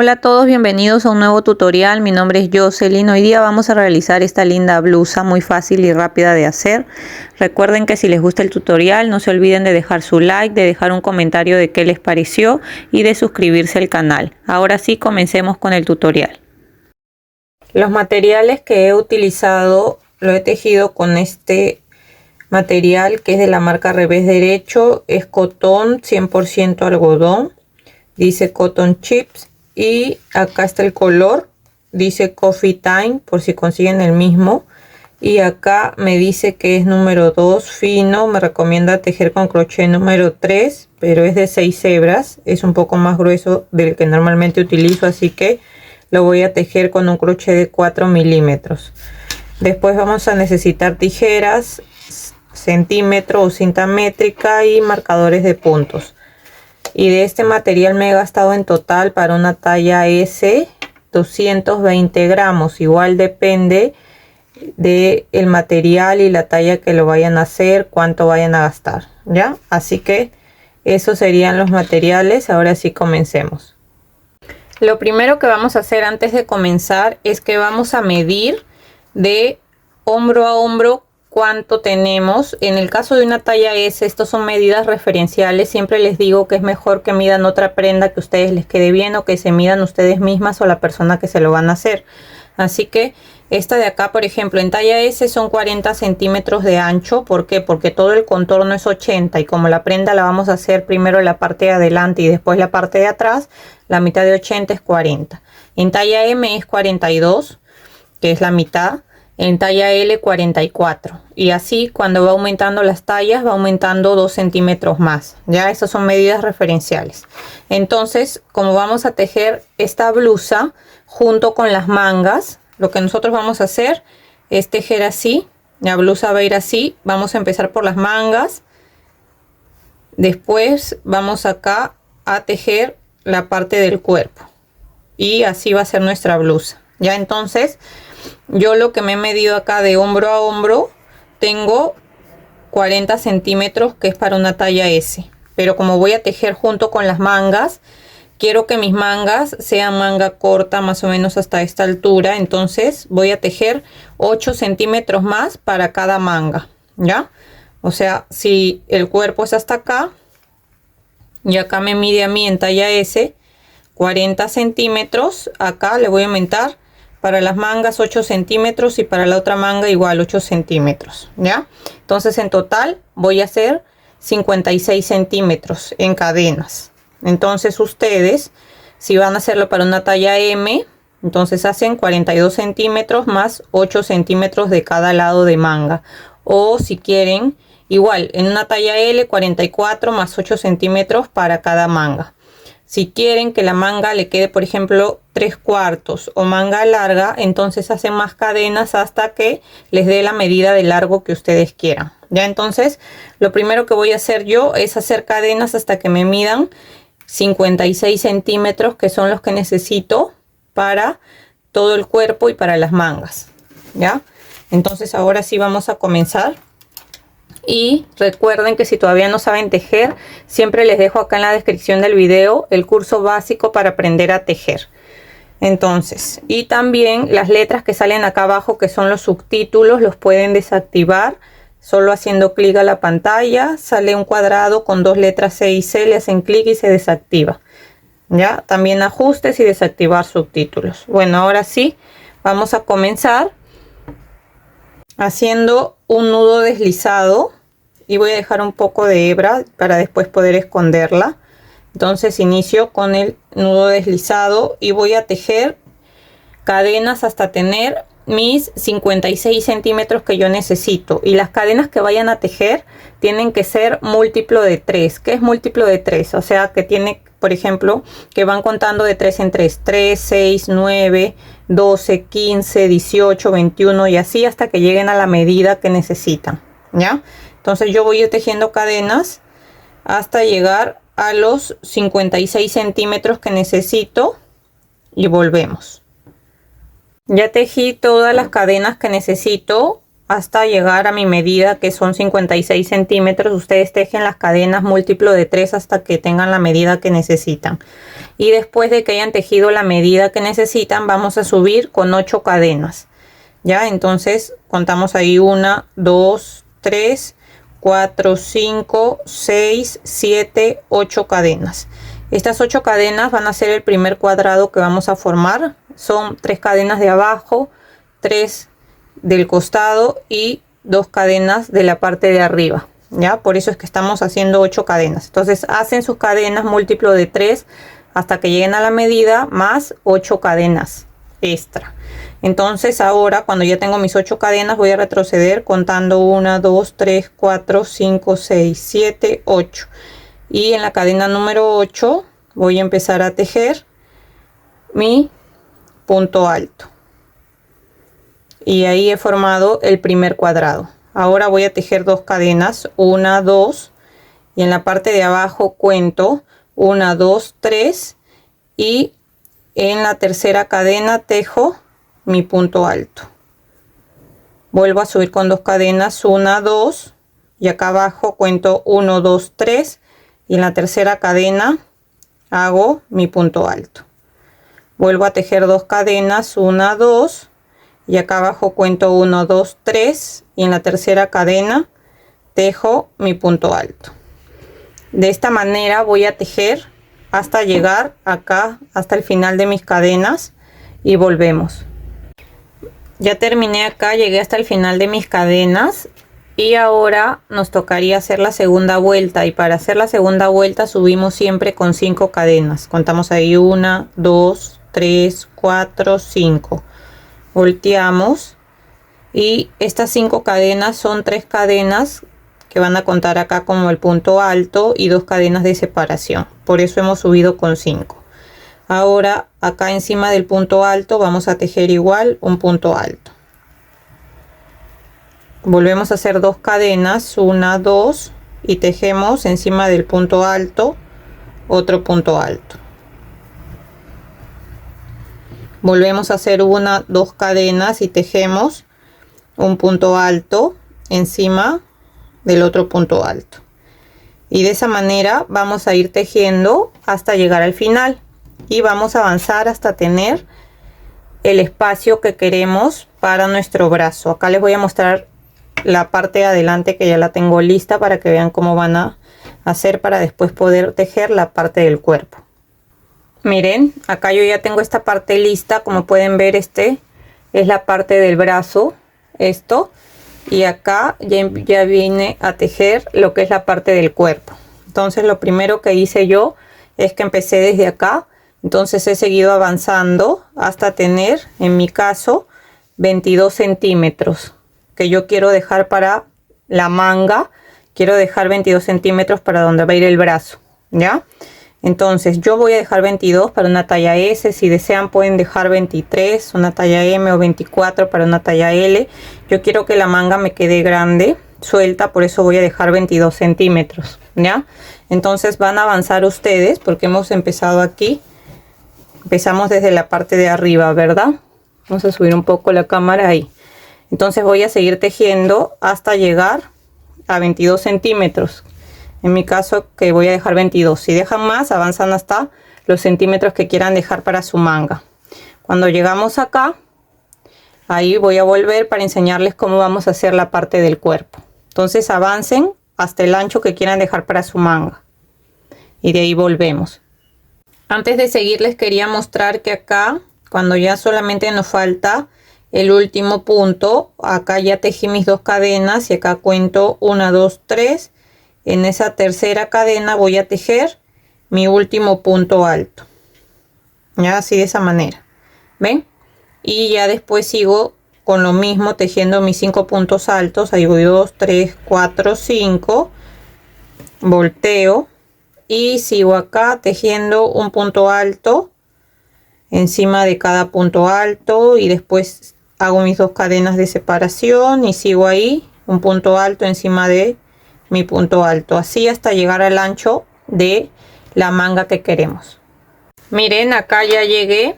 Hola a todos, bienvenidos a un nuevo tutorial. Mi nombre es Jocelyn. Hoy día vamos a realizar esta linda blusa muy fácil y rápida de hacer. Recuerden que si les gusta el tutorial no se olviden de dejar su like, de dejar un comentario de qué les pareció y de suscribirse al canal. Ahora sí, comencemos con el tutorial. Los materiales que he utilizado lo he tejido con este material que es de la marca Revés Derecho. Es cotón 100% algodón. Dice Cotton Chips. Y acá está el color, dice Coffee Time, por si consiguen el mismo. Y acá me dice que es número 2 fino, me recomienda tejer con crochet número 3, pero es de 6 hebras, es un poco más grueso del que normalmente utilizo, así que lo voy a tejer con un crochet de 4 milímetros. Después vamos a necesitar tijeras, centímetro o cinta métrica y marcadores de puntos. Y de este material me he gastado en total para una talla S 220 gramos. Igual depende del material y la talla que lo vayan a hacer, cuánto vayan a gastar, ¿ya? Así que esos serían los materiales. Ahora sí, comencemos. Lo primero que vamos a hacer antes de comenzar es que vamos a medir de hombro a hombro cuánto tenemos. En el caso de una talla S, estos son medidas referenciales. Siempre les digo que es mejor que midan otra prenda que a ustedes les quede bien, o que se midan ustedes mismas o la persona que se lo van a hacer. Así que esta de acá, por ejemplo, en talla S son 40 centímetros de ancho. ¿Por qué? Porque todo el contorno es 80 y como la prenda la vamos a hacer primero la parte de adelante y después la parte de atrás, la mitad de 80 es 40. En talla M es 42, que es la mitad. En talla L 44, y así cuando va aumentando las tallas va aumentando 2 centímetros más. Ya estas son medidas referenciales. Entonces, como vamos a tejer esta blusa junto con las mangas, lo que nosotros vamos a hacer es tejer así. La blusa va a ir así. Vamos a empezar por las mangas, después vamos acá a tejer la parte del cuerpo y así va a ser nuestra blusa. Ya, entonces yo lo que me he medido acá de hombro a hombro tengo 40 centímetros, que es para una talla S. Pero como voy a tejer junto con las mangas, quiero que mis mangas sean manga corta, más o menos hasta esta altura. Entonces voy a tejer 8 centímetros más para cada manga, ¿ya? O sea, si el cuerpo es hasta acá y acá me mide a mí en talla S 40 centímetros, acá le voy a aumentar para las mangas 8 centímetros y para la otra manga igual 8 centímetros, ¿ya? Entonces en total voy a hacer 56 centímetros en cadenas. Entonces ustedes, si van a hacerlo para una talla M, entonces hacen 42 centímetros más 8 centímetros de cada lado de manga. O si quieren, igual en una talla L, 44 más 8 centímetros para cada manga. Si quieren que la manga le quede, por ejemplo, 3/4 o manga larga, entonces hacen más cadenas hasta que les dé la medida de largo que ustedes quieran. Ya, entonces lo primero que voy a hacer yo es hacer cadenas hasta que me midan 56 centímetros, que son los que necesito para todo el cuerpo y para las mangas. Ya, entonces ahora sí vamos a comenzar. Y recuerden que si todavía no saben tejer, siempre les dejo acá en la descripción del video el curso básico para aprender a tejer. Entonces, y también las letras que salen acá abajo, que son los subtítulos, los pueden desactivar solo haciendo clic a la pantalla. Sale un cuadrado con dos letras C y C, le hacen clic y se desactiva. Ya, también ajustes y desactivar subtítulos. Bueno, ahora sí vamos a comenzar haciendo un nudo deslizado, y voy a dejar un poco de hebra para después poder esconderla. Entonces inicio con el nudo deslizado y voy a tejer cadenas hasta tener mis 56 centímetros que yo necesito. Y las cadenas que vayan a tejer tienen que ser múltiplo de 3. ¿Qué es múltiplo de 3? O sea que tiene, por ejemplo, que van contando de 3 en 3. 3, 6, 9, 12, 15, 18, 21 y así hasta que lleguen a la medida que necesitan. ¿Ya? Entonces yo voy tejiendo cadenas hasta llegar a los 56 centímetros que necesito y volvemos. Ya tejí todas las cadenas que necesito hasta llegar a mi medida, que son 56 centímetros. Ustedes tejen las cadenas múltiplo de 3 hasta que tengan la medida que necesitan. Y después de que hayan tejido la medida que necesitan, vamos a subir con 8 cadenas. Ya, entonces contamos ahí 1, 2, 3, 4, 5, 6, 7, 8 cadenas. Estas 8 cadenas van a ser el primer cuadrado que vamos a formar. Son 3 cadenas de abajo, 3 del costado y 2 cadenas de la parte de arriba. Ya, por eso es que estamos haciendo 8 cadenas. Entonces hacen sus cadenas múltiplo de 3 hasta que lleguen a la medida, más 8 cadenas extra. Entonces ahora, cuando ya tengo mis 8 cadenas, voy a retroceder contando 1, 2, 3, 4, 5, 6, 7, 8. Y en la cadena número 8 voy a empezar a tejer mi punto alto. Y ahí he formado el primer cuadrado. Ahora voy a tejer 2 cadenas, 1, 2. Y en la parte de abajo cuento 1, 2, 3. Y en la tercera cadena tejo mi punto alto. Vuelvo a subir con 2 cadenas, 1, 2. Y acá abajo cuento 1, 2, 3. Y en la tercera cadena hago mi punto alto. Vuelvo a tejer 2 cadenas, 1, 2. Y acá abajo cuento 1, 2, 3. Y en la tercera cadena tejo mi punto alto. De esta manera voy a tejer hasta llegar acá, hasta el final de mis cadenas, y volvemos. Ya terminé acá, llegué hasta el final de mis cadenas y ahora nos tocaría hacer la segunda vuelta. Y para hacer la segunda vuelta subimos siempre con 5 cadenas. Contamos ahí 1, 2, 3, 4, 5. Volteamos y estas 5 cadenas son 3 cadenas que van a contar acá como el punto alto y 2 cadenas de separación. Por eso hemos subido con 5. Ahora acá encima del punto alto vamos a tejer igual un punto alto. Volvemos a hacer 2 cadenas, 1, 2, y tejemos encima del punto alto otro punto alto. Volvemos a hacer 1, 2 cadenas y tejemos un punto alto encima del otro punto alto. Y de esa manera vamos a ir tejiendo hasta llegar al final. Y vamos a avanzar hasta tener el espacio que queremos para nuestro brazo. Acá les voy a mostrar la parte de adelante, que ya la tengo lista, para que vean cómo van a hacer para después poder tejer la parte del cuerpo. Miren, acá yo ya tengo esta parte lista. Como pueden ver, este es la parte del brazo, esto, y acá ya vine a tejer lo que es la parte del cuerpo. Entonces lo primero que hice yo es que empecé desde acá. Entonces he seguido avanzando hasta tener, en mi caso, 22 centímetros que yo quiero dejar para la manga. Quiero dejar 22 centímetros para donde va a ir el brazo, ¿ya? Entonces yo voy a dejar 22 para una talla S. Si desean pueden dejar 23, una talla M, o 24 para una talla L. Yo quiero que la manga me quede grande, suelta, por eso voy a dejar 22 centímetros, ¿ya? Entonces van a avanzar ustedes, porque hemos empezado aquí. Empezamos desde la parte de arriba, ¿verdad? Vamos a subir un poco la cámara ahí. Entonces voy a seguir tejiendo hasta llegar a 22 centímetros. En mi caso, que voy a dejar 22. Si dejan más, avanzan hasta los centímetros que quieran dejar para su manga. Cuando llegamos acá, ahí voy a volver para enseñarles cómo vamos a hacer la parte del cuerpo. Entonces avancen hasta el ancho que quieran dejar para su manga. Y de ahí volvemos. Antes de seguir les quería mostrar que acá, cuando ya solamente nos falta el último punto, acá ya tejí mis 2 cadenas y acá cuento 1, 2, 3. En esa tercera cadena voy a tejer mi último punto alto. Ya, así de esa manera. ¿Ven? Y ya después sigo con lo mismo tejiendo mis 5 puntos altos. Ahí voy 2, 3, 4, 5. Volteo. Y sigo acá tejiendo un punto alto encima de cada punto alto, y después hago mis 2 cadenas de separación y sigo ahí un punto alto encima de mi punto alto, así hasta llegar al ancho de la manga que queremos. Miren, acá ya llegué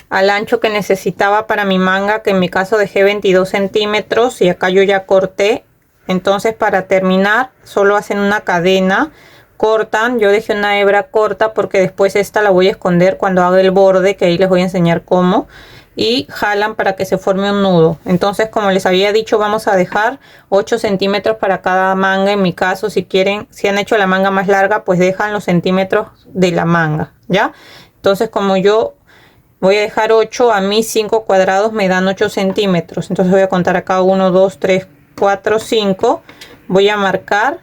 al ancho que necesitaba para mi manga, que en mi caso dejé 22 centímetros y acá yo ya corté. Entonces para terminar solo hacen una cadena, cortan. Yo dejé una hebra corta porque después esta la voy a esconder cuando haga el borde, que ahí les voy a enseñar cómo, y jalan para que se forme un nudo. Entonces, como les había dicho, vamos a dejar 8 centímetros para cada manga. En mi caso, si quieren, si han hecho la manga más larga, pues dejan los centímetros de la manga, ¿ya? Entonces, como yo voy a dejar 8, a mí 5 cuadrados me dan 8 centímetros. Entonces voy a contar acá 1, 2, 3, 4, 5. Voy a marcar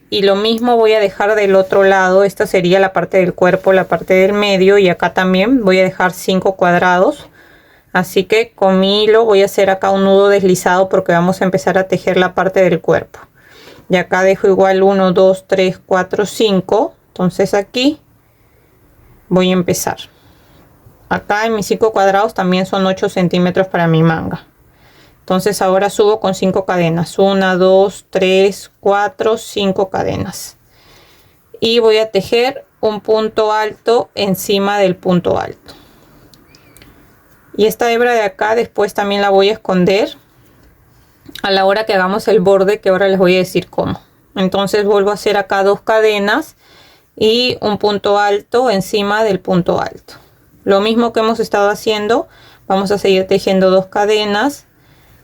y lo mismo voy a dejar del otro lado. Esta sería la parte del cuerpo, la parte del medio, y acá también voy a dejar 5 cuadrados. Así que con mi hilo voy a hacer acá un nudo deslizado porque vamos a empezar a tejer la parte del cuerpo. Y acá dejo igual 1, 2, 3, 4, 5. Entonces aquí voy a empezar. Acá en mis 5 cuadrados también son 8 centímetros para mi manga. Entonces ahora subo con 5 cadenas. 1, 2, 3, 4, 5 cadenas. Y voy a tejer un punto alto encima del punto alto. Y esta hebra de acá después también la voy a esconder a la hora que hagamos el borde, que ahora les voy a decir cómo. Entonces vuelvo a hacer acá 2 cadenas y un punto alto encima del punto alto. Lo mismo que hemos estado haciendo, vamos a seguir tejiendo 2 cadenas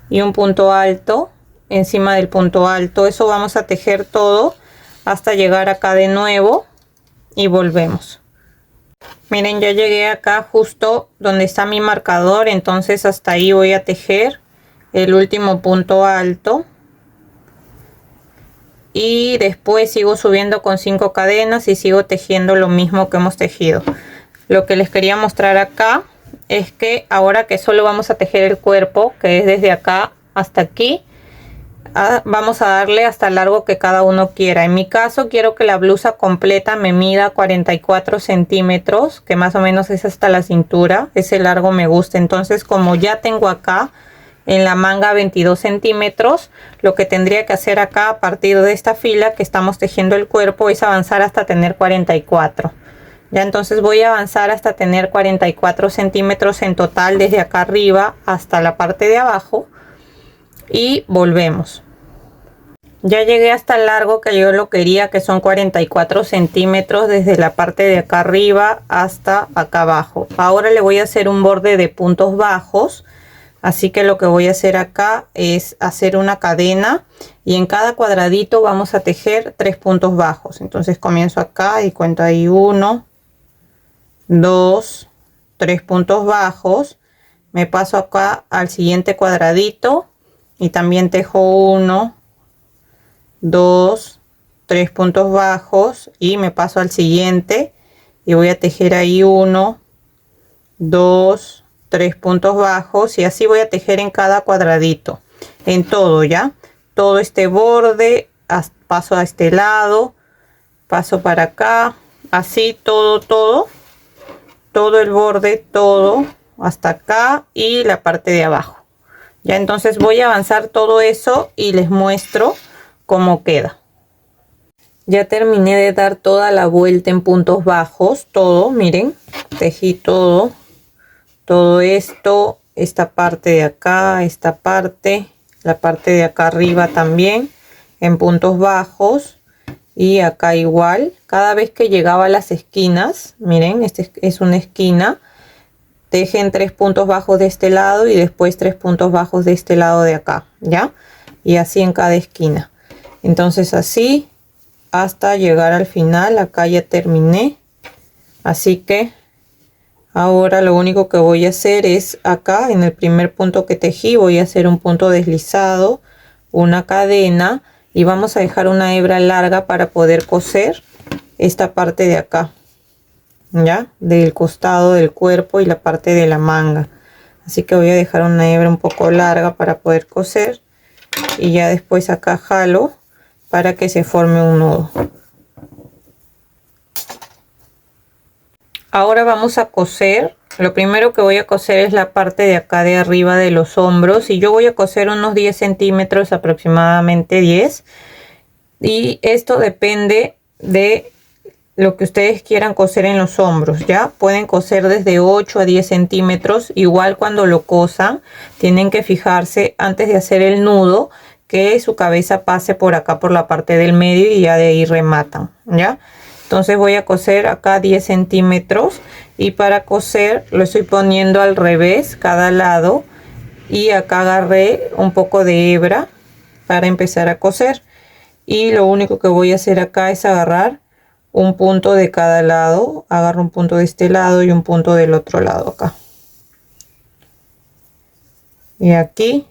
y un punto alto encima del punto alto. Eso vamos a tejer todo hasta llegar acá de nuevo y volvemos. Miren, ya llegué acá justo donde está mi marcador, entonces hasta ahí voy a tejer el último punto alto y después sigo subiendo con 5 cadenas y sigo tejiendo lo mismo que hemos tejido. Lo que les quería mostrar acá es que ahora que solo vamos a tejer el cuerpo, que es desde acá hasta aquí, vamos a darle hasta el largo que cada uno quiera. En mi caso quiero que la blusa completa me mida 44 centímetros, que más o menos es hasta la cintura. Ese largo me gusta. Entonces, como ya tengo acá en la manga 22 centímetros, lo que tendría que hacer acá a partir de esta fila que estamos tejiendo el cuerpo es avanzar hasta tener 44. Ya, entonces voy a avanzar hasta tener 44 centímetros en total desde acá arriba hasta la parte de abajo y volvemos. Ya llegué hasta el largo que yo lo quería, que son 44 centímetros desde la parte de acá arriba hasta acá abajo. Ahora le voy a hacer un borde de puntos bajos, así que lo que voy a hacer acá es hacer una cadena y en cada cuadradito vamos a tejer 3 puntos bajos. Entonces comienzo acá y cuento ahí 1, 2, 3 puntos bajos. Me paso acá al siguiente cuadradito y también tejo 1, 2, 3 puntos bajos y me paso al siguiente y voy a tejer ahí 1, 2, 3 puntos bajos y así voy a tejer en cada cuadradito, en todo, ya todo este borde. Paso a este lado, paso para acá, así todo el borde, todo hasta acá y la parte de abajo. Ya, entonces voy a avanzar todo eso y les muestro cómo queda. Ya terminé de dar toda la vuelta en puntos bajos, todo, miren, tejí todo esto, esta parte de acá, esta parte, la parte de acá arriba también en puntos bajos y acá igual. Cada vez que llegaba a las esquinas, miren, este es una esquina, tejen 3 puntos bajos de este lado y después 3 puntos bajos de este lado de acá, ya, y así en cada esquina. Entonces así hasta llegar al final. Acá ya terminé, así que ahora lo único que voy a hacer es acá en el primer punto que tejí voy a hacer un punto deslizado, una cadena y vamos a dejar una hebra larga para poder coser esta parte de acá, ya, del costado del cuerpo y la parte de la manga. Así que voy a dejar una hebra un poco larga para poder coser y ya después acá jalo para que se forme un nudo. Ahora vamos a coser. Lo primero que voy a coser es la parte de acá de arriba de los hombros y yo voy a coser unos 10 centímetros, aproximadamente 10, y esto depende de lo que ustedes quieran coser en los hombros. Ya pueden coser desde 8 a 10 centímetros. Igual cuando lo cosan tienen que fijarse antes de hacer el nudo que su cabeza pase por acá por la parte del medio y ya de ahí rematan. Ya, entonces voy a coser acá 10 centímetros y para coser lo estoy poniendo al revés cada lado y acá agarré un poco de hebra para empezar a coser. Y lo único que voy a hacer acá es agarrar un punto de cada lado. Agarro un punto de este lado y un punto del otro lado acá. Y aquí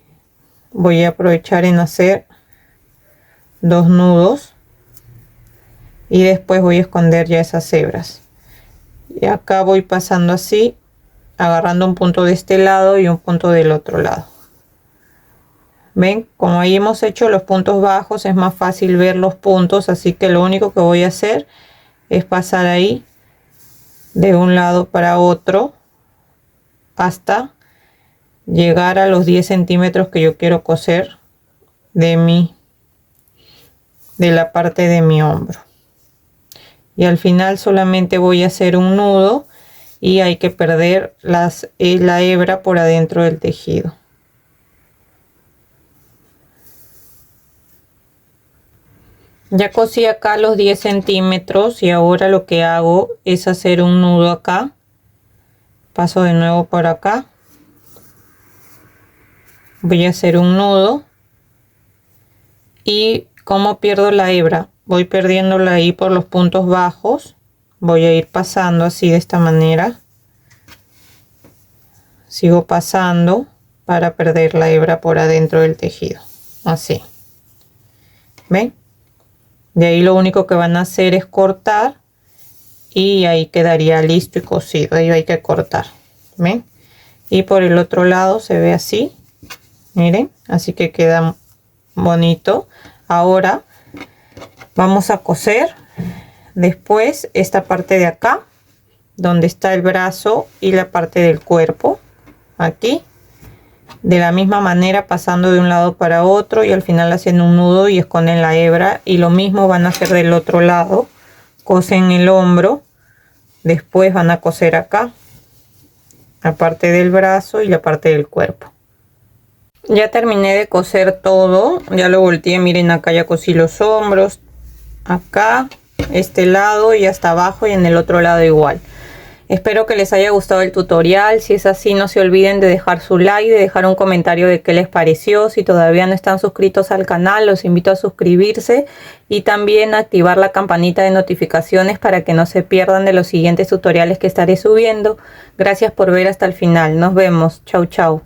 voy a aprovechar en hacer 2 nudos. Y después voy a esconder ya esas hebras. Y acá voy pasando así, agarrando un punto de este lado y un punto del otro lado. Ven, como ahí hemos hecho los puntos bajos, es más fácil ver los puntos, así que lo único que voy a hacer es pasar ahí de un lado para otro hasta llegar a los 10 centímetros que yo quiero coser de la parte de mi hombro. Y al final solamente voy a hacer un nudo y hay que perder la hebra por adentro del tejido. Ya cosí acá los 10 centímetros y ahora lo que hago es hacer un nudo acá. Paso de nuevo por acá. Voy a hacer un nudo. Y como pierdo la hebra, voy perdiéndola ahí por los puntos bajos. Voy a ir pasando así de esta manera. Sigo pasando para perder la hebra por adentro del tejido. Así. ¿Ven? De ahí lo único que van a hacer es cortar y ahí quedaría listo y cosido. Ahí hay que cortar. ¿Ven? Y por el otro lado se ve así. Miren, así que queda bonito. Ahora vamos a coser después esta parte de acá, donde está el brazo y la parte del cuerpo. Aquí. De la misma manera pasando de un lado para otro y al final haciendo un nudo y esconden la hebra, y lo mismo van a hacer del otro lado. Cosen el hombro, después van a coser acá la parte del brazo y la parte del cuerpo. Ya terminé de coser todo, ya lo volteé, miren acá ya cosí los hombros, acá, este lado y hasta abajo, y en el otro lado igual. Espero que les haya gustado el tutorial. Si es así, no se olviden de dejar su like, de dejar un comentario de qué les pareció. Si todavía no están suscritos al canal, los invito a suscribirse y también a activar la campanita de notificaciones para que no se pierdan de los siguientes tutoriales que estaré subiendo. Gracias por ver hasta el final. Nos vemos. Chau, chau.